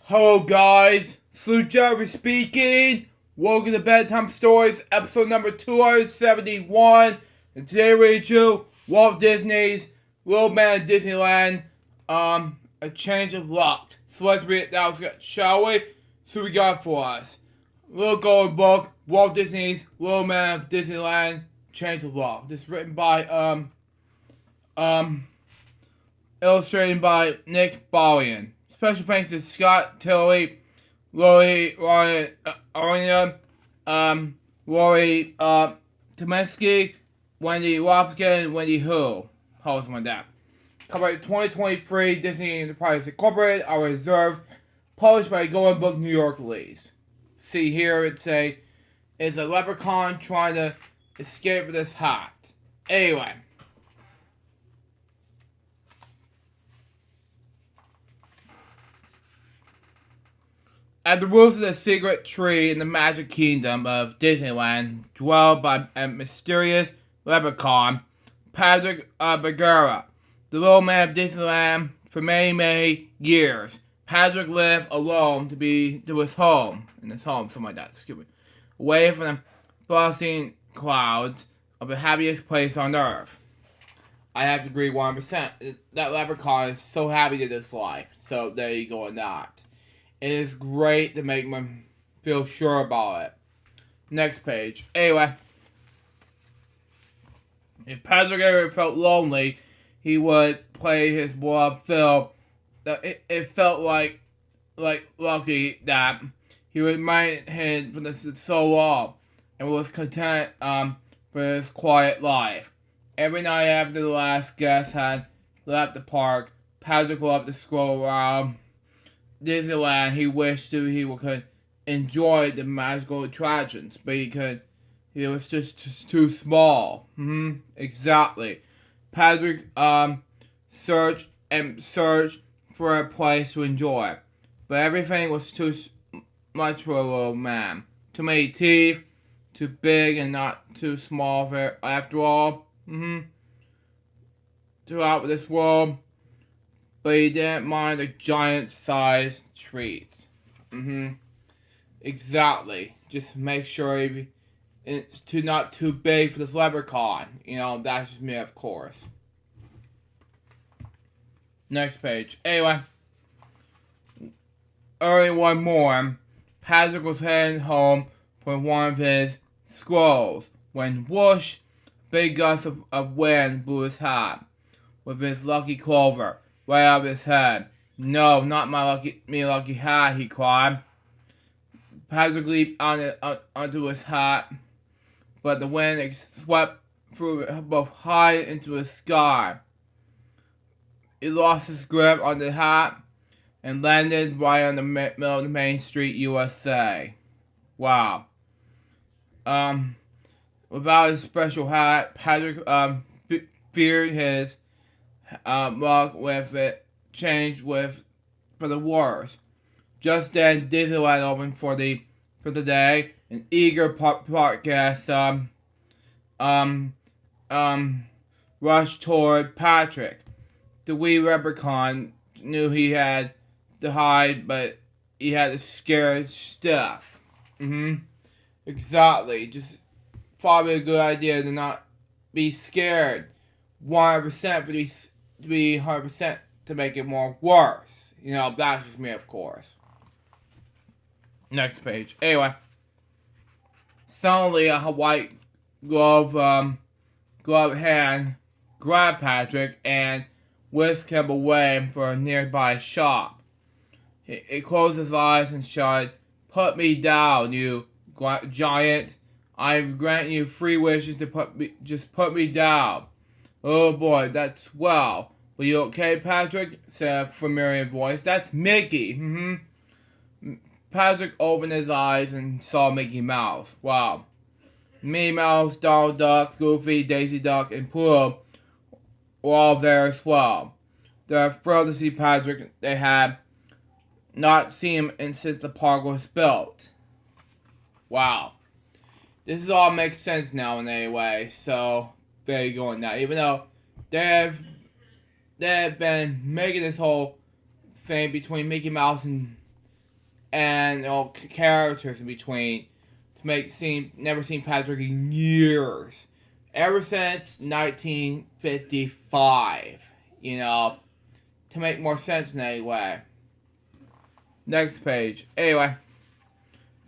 Hello guys, Slew Jerry speaking. Welcome to Bedtime Stories, episode number 271. And today we do Walt Disney's Little Man at DisneyLand, A Change of Luck. So let's read it now, shall we? So we got for us. Little golden book, Walt Disney's Little Man at Disneyland, Change of Luck. This is written by, illustrated by Nick Bollian. Special thanks to Scott Tilley, Lori Arena, Lori Tominsky, Wendy Lopkin, Wendy Hu. Something like that. Copyright 2023, Disney Enterprises Incorporated, Our Reserve, published by Golden Book New York Release. See here, it's a leprechaun trying to escape with his hat. Anyway. At the roots of the secret tree in the magic kingdom of Disneyland dwelled by a mysterious leprechaun, Patrick Bagheera, the little man of Disneyland for many, many years. Patrick lived alone to his home, something like that, away from the bustling crowds of the happiest place on earth. I have to agree 100%. That leprechaun is so happy to this life, so there you go on that. It is great to make me feel sure about it. Next page. Anyway, if Patrick ever felt lonely, he would play his beloved fiddle. It felt like lucky that he remained hidden for so long and was content for his quiet life. Every night after the last guest had left the park, Patrick loved to stroll around Disneyland. He wished he could enjoy the magical attractions, but he was just too small. Exactly. Patrick searched for a place to enjoy, but everything was too much for a little man. Too many teeth, too big and not too small for after all. Throughout this world. But he didn't mind the giant-sized treats. Exactly. Just make sure it's not too big for this leprechaun. That's just me, of course. Next page. Anyway. Early one morning, Patrick was heading home from one of his strolls when whoosh, big gust of wind blew his hat with his lucky clover right out of his head. "No, not my lucky hat," he cried. Patrick leaped onto his hat, but the wind swept through it both high into the sky. He lost his grip on the hat and landed right on the middle of the Main Street, USA. Wow. Without his special hat, Patrick feared his luck with it changed for the worse. Just then, Disneyland opened for the day. An eager park guest rushed toward Patrick. The wee leprechaun knew he had to hide, but he had to scare stiff. Exactly. Just probably a good idea to not be scared. 100% to be 100% to make it more worse. That's just me, of course. Next page. Anyway. Suddenly, a white glove hand grabbed Patrick and whisked him away for a nearby shop. He closed his eyes and shouted, "Put me down, you giant. I grant you 3 wishes to put me down." "Oh boy, that's swell. Were you okay, Patrick?" said a familiar voice. "That's Mickey." Patrick opened his eyes and saw Mickey Mouse. Wow. Minnie Mouse, Donald Duck, Goofy, Daisy Duck, and Pluto were all there as well. They were thrilled to see Patrick. They had not seen him since the park was built. Wow. This all makes sense now in any way, so there you go on that. Even though they have been making this whole thing between Mickey Mouse and and characters in between to never seen Patrick in years. Ever since 1955, to make more sense in any way. Next page. Anyway,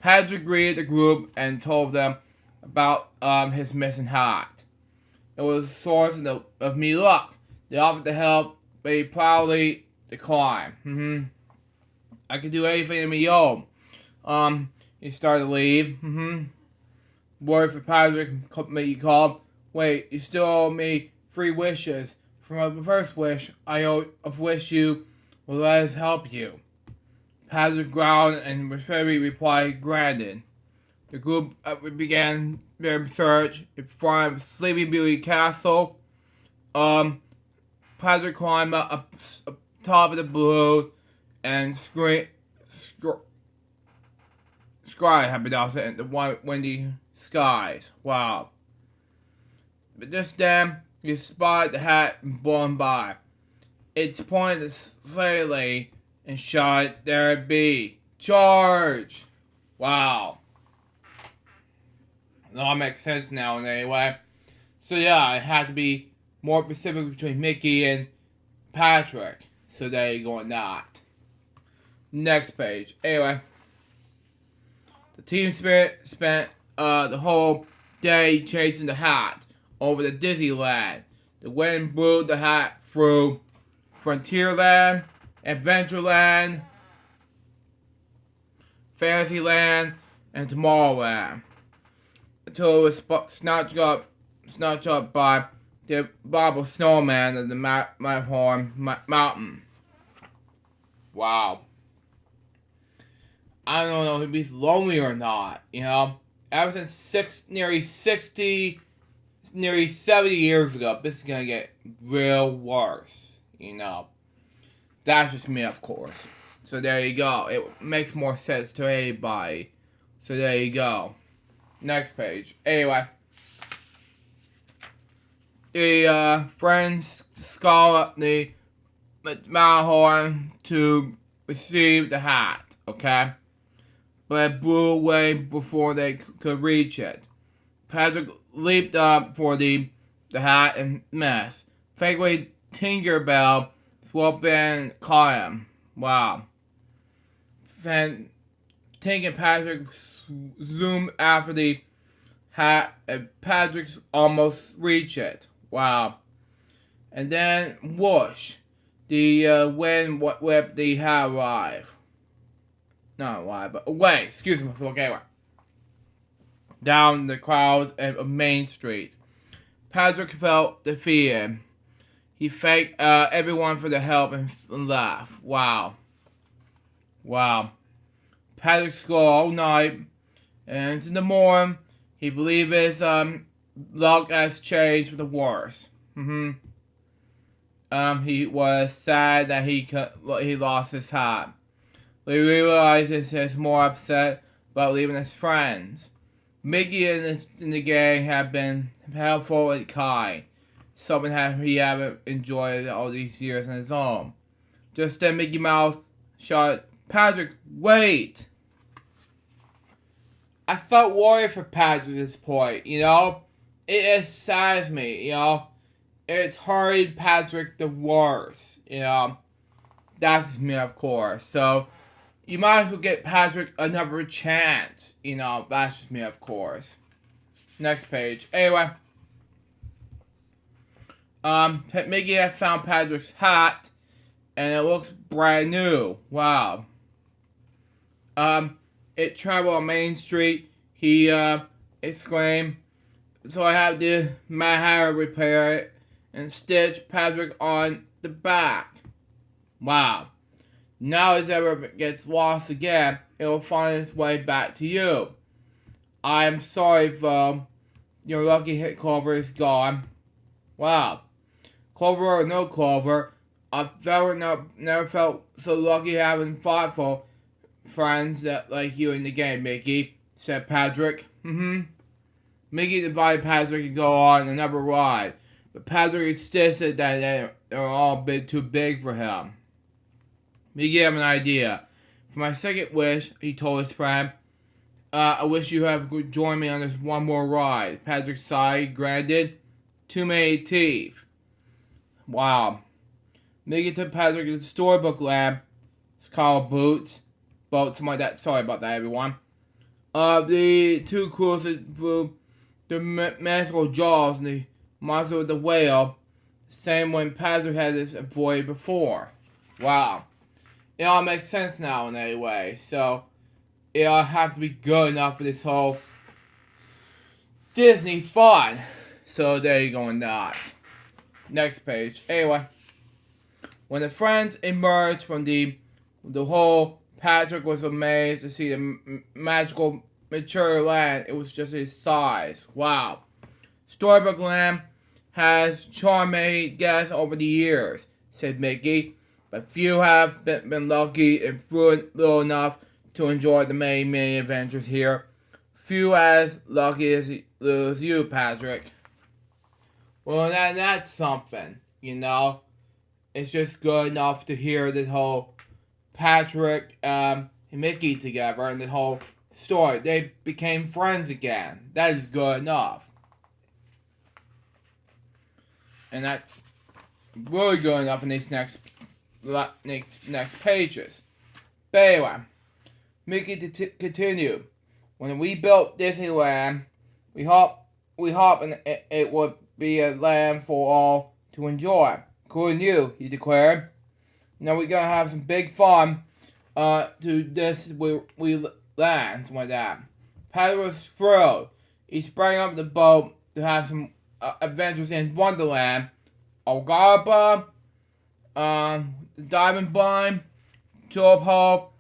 Patrick greeted the group and told them about his missing hat. It was a source of me luck. They offered to help, but he proudly declined. I could do anything to me own. He started to leave. Word for Patrick, he called. Wait, you still owe me 3 wishes. For my first wish, I wish you will let us help you. Patrick growled and respectfully replied, granted. The group began their search in front of Sleeping Beauty Castle. Patrick climbed up top of the balloon and screamed, sky had been out in the windy skies. Wow. But just then, he spotted the hat blown by. It's pointed slightly and shot, there it be. Charge! Wow. It all makes sense now anyway. So yeah, it had to be more specific between Mickey and Patrick. So there you go on that. Next page. Anyway. The team spent the whole day chasing the hat over to DisneyLand. The wind blew the hat through Frontierland, Adventureland, Fantasyland, and Tomorrowland until it was snatched up by the abominable snowman of the Matterhorn Mountain. Wow. I don't know if he's lonely or not, Ever since nearly 70 years ago, this is gonna get real worse, That's just me, of course. So there you go. It makes more sense to anybody. So there you go. Next page. Anyway. The friends scaled up the Matterhorn to receive the hat, okay? But it blew away before they could reach it. Patrick leaped up for the hat and missed. Thankfully, Tinkerbell swooped in and caught him. Wow. Then Tink and Patrick zoomed after the hat, and Patrick almost reached it. Wow. And then, whoosh, the wind whipped the hat not alive, but away. Excuse me, okay. Down the crowds of Main Street. Patrick felt defeated. He thanked everyone for the help and laughed. Wow. Patrick scored all night, and in the morning, he believed his luck has changed for the worse. He was sad that he lost his hat. He realizes he's more upset about leaving his friends. Mickey and the gang have been helpful and kind, something he haven't enjoyed all these years on his own. Just then Mickey Mouse shouted, Patrick, wait! I felt worried for Patrick at this point, It saddens me, It's hurried Patrick the worst, That's just me, of course. So, you might as well get Patrick another chance, That's just me, of course. Next page. Anyway. Mickey has found Patrick's hat, and it looks brand new. Wow. It traveled on Main Street. He, exclaimed, so I have the Mad Hatter repair it and stitch Patrick on the back. Wow. Now if it ever gets lost again, it will find its way back to you. I am sorry, though. Your lucky hit Clover is gone. Wow. Clover or no Clover, I've never felt so lucky having thoughtful friends like you in the game, Mickey, said Patrick. Mickey invited Patrick to go on another ride, but Patrick insisted that they were all a bit too big for him. Mickey had an idea. For my second wish, he told his friend, I wish you have joined me on this one more ride. Patrick sighed, granted. Too many teeth. Wow. Mickey took Patrick to the storybook lab. It's called Boots. Boats, something like that. Sorry about that, everyone. The two cruisers through the magical jaws and the monster with the whale. Same when Patrick had this avoided before. Wow. It all makes sense now in a way. So, it all have to be good enough for this whole Disney fun. So, there you go on that. Next page. Anyway. When the friends emerged from the hole, Patrick was amazed to see the magical mature land. It was just his size. Wow. Storybook Land has charmed many guests over the years, said Mickey, but few have been lucky and little enough to enjoy the many adventures here. Few as lucky as you, Patrick. Well, that's something, you know. It's just good enough to hear this whole Patrick and Mickey together and the whole story. They became friends again. That is good enough. And that's really good enough in these next pages. But anyway, Mickey continued. When we built Disneyland, we hope and it would be a land for all to enjoy, including you, he declared. Now we're gonna have some big fun to this we land, something like that. Patrick was thrilled. He sprang up the boat to have some adventures in Wonderland, Algarba, Diamond Blind, Tulip Hole,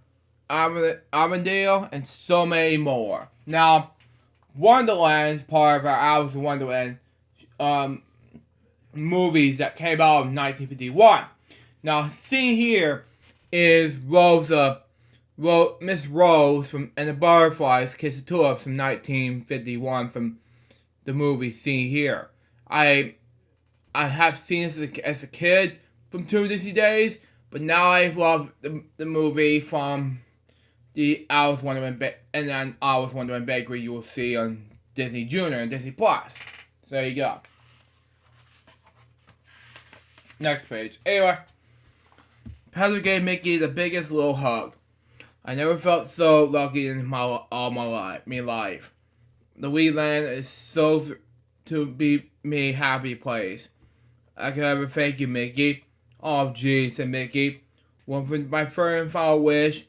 Avondale, and so many more. Now, Wonderland is part of our Alice in Wonderland movies that came out in 1951. Now, seen here is Miss Rose and the Butterflies Kiss the Tulips from 1951 from the movie seen here. I have seen this as a kid from Two Disney Days, but now I love the movie from the Alice in Wonderland and then Alice in Wonderland Bakery you will see on Disney Junior and Disney Plus. So there you go. Next page. Anyway, Patrick gave Mickey the biggest little hug. I never felt so lucky in all my life. The Wee Land is so to be me happy place. I can never thank you, Mickey. Oh, gee, said Mickey. Well, for my third and final wish,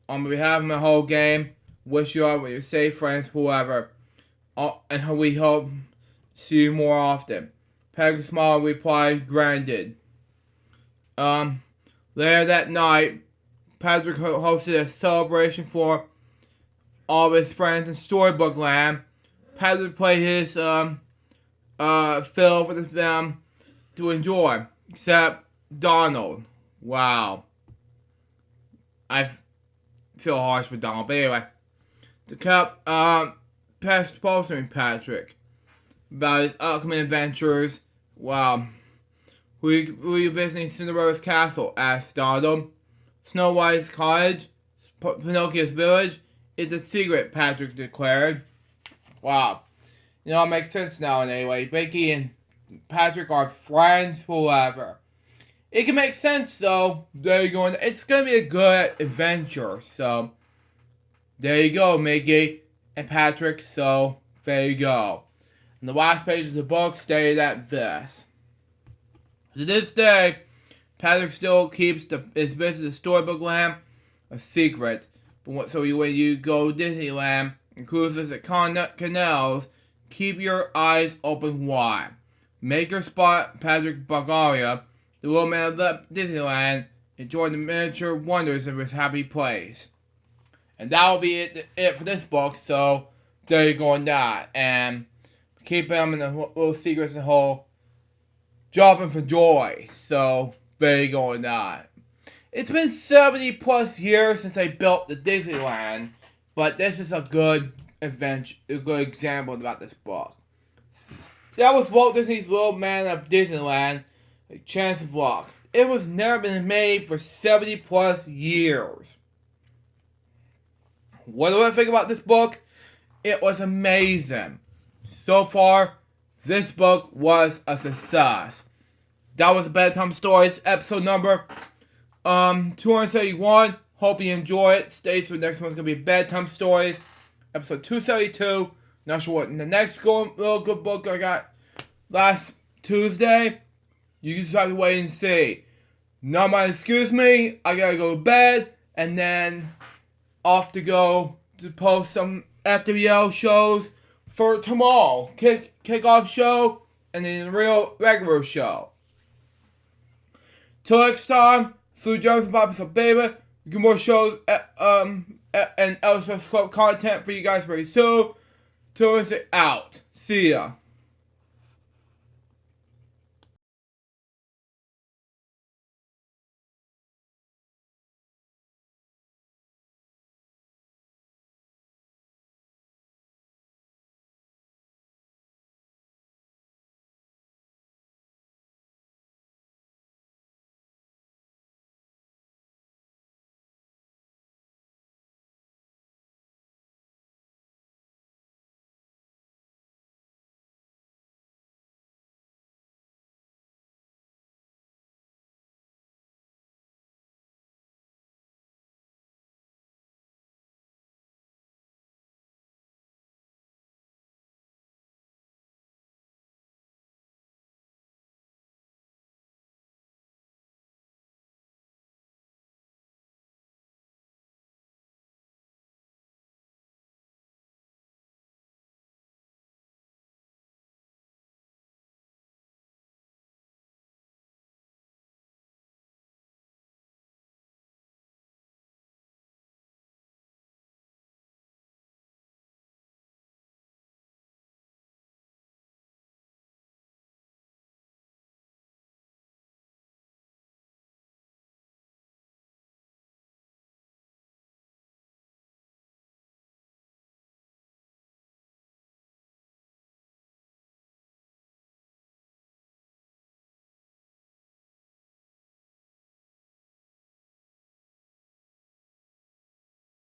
on behalf of my whole game, wish you all with your safe friends forever. And we hope to see you more often. Patrick smiled and replied, granted. Later that night, Patrick hosted a celebration for all of his friends in Storybook Land. Patrick played his fill for them to enjoy, except Donald. Wow. I feel harsh for Donald, but anyway. To kept postering Patrick about his upcoming adventures. Wow. Were you visiting Cinderella's castle? Asked Donald. Snow White's cottage? Pinocchio's village? It's a secret, Patrick declared. Wow. You know, it makes sense now in any way. Mickey and Patrick are friends forever. It can make sense though. There you go. It's gonna be a good adventure. So there you go, Mickey and Patrick. So there you go. And the last page of the book stated at this. To this day, Patrick still keeps his visit to Storybook Land a secret. But when you go to Disneyland and cruises at canals, keep your eyes open wide. Make your spot Patrick Bulgaria, the little man of Disneyland, enjoy the miniature wonders of his happy place. And that will be it for this book, so there you go on that. And keep him in the little secrets and whole jumping for joy. So there you go on that. It's been 70 plus years since I built the Disneyland, but this is a good adventure, a good example about this book. That was Walt Disney's Little Man of Disneyland, A Chance of Luck. It was never been made for 70 plus years. What do I think about this book? It was amazing. So far, this book was a success. That was Bedtime Stories episode number 271. Hope you enjoy it. Stay tuned. Next one's gonna be Bedtime Stories episode 272. Not sure what the next little good book I got last Tuesday. You just have to wait and see. Not my excuse me. I gotta go to bed and then off to go to post some FWL shows for tomorrow. Kickoff show and then the real regular show. Till next time, Sue Jones and Bobby Baby. Get more shows and Elsa's Club content for you guys very soon. Till it's out. See ya.